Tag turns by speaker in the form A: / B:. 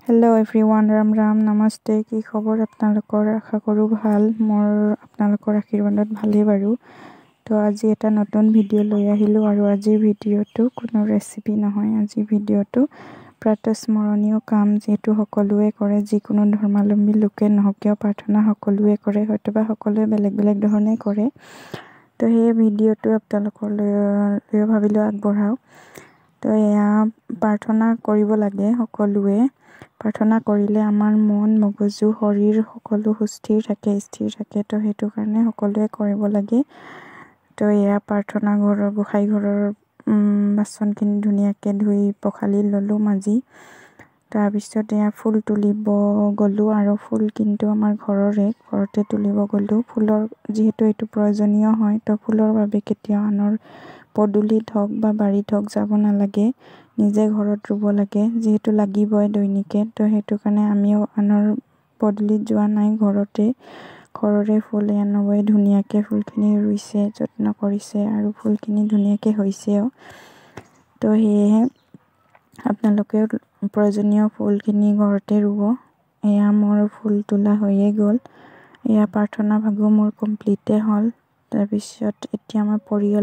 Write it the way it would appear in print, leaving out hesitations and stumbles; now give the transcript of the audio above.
A: Hello everyone, Ram Ram नमस्ते। कि खबर आपनालोकर? आशा करूँ ভাল। मोर आपनालोकर आशीर्वादत भाले बारू। तो आज एटा नतुन भिडिओ লৈ আহিলো আৰু আজি ভিডিওটো কোনো ৰেচিপি নহয়। আজি ভিডিওটো প্ৰাতঃস্মৰণীয় কাম যেটো সকলোৱে কৰে, যিকোনো ধৰ্মাৱলম্বী লোকে নহওক কিয় প্ৰাৰ্থনা সকলোৱে কৰে, হয়তোবা সকলোৱে বেলেগ বেলেগ ধৰণে কৰে। তো সেই ভিডিওটো আপোনালোকৰ লৈ ভাবিলো আগবঢ়াও। তো এয়া প্ৰাৰ্থনা কৰিব লাগে সকলোৱে। প্ৰাৰ্থনা কৰিলে আমাৰ মন মগজু শৰীৰ সকলো সুস্থিৰ থাকে, স্থিৰ থাকে। তো সেইটো কাৰণে সকলোৱে কৰিব লাগে। তো এয়া প্ৰাৰ্থনা ঘৰৰ গোসাই ঘৰৰ বাচনখিনি ধুনীয়াকৈ ধুই পখালি ললো মাজি। তাৰপিছত এয়া ফুল তুলিব গ'লো আৰু ফুল কিন্তু আমাৰ ঘৰতে তুলিব গ'লো। ফুলৰ যিহেতু এইটো প্ৰয়োজনীয় হয়, তো ফুলৰ বাবে কেতিয়াও আনৰ পদূলিত হওক বা বাৰীত হওক যাব নালাগে, নিজে ঘৰত ৰুব লাগে, যিহেতু লাগিবই দৈনিকে। তো সেইটো কাৰণে আমিও আনৰ পদূলিত যোৱা নাই, ঘৰৰে ফুল এয়া নবৈ ধুনীয়াকৈ ফুলখিনি ৰুইছে, যত্ন কৰিছে আৰু ফুলখিনি ধুনীয়াকৈ হৈছেও। তো সেয়েহে আপোনালোকেও প্ৰয়োজনীয় ফুলখিনি ঘৰতে ৰুব। এয়া মোৰ ফুল তোলা হৈয়ে গ'ল। এয়া প্ৰাৰ্থনা ভাগো মোৰ কমপ্লিটে হ'ল। তাৰপিছত এতিয়া মই পৰিয়াল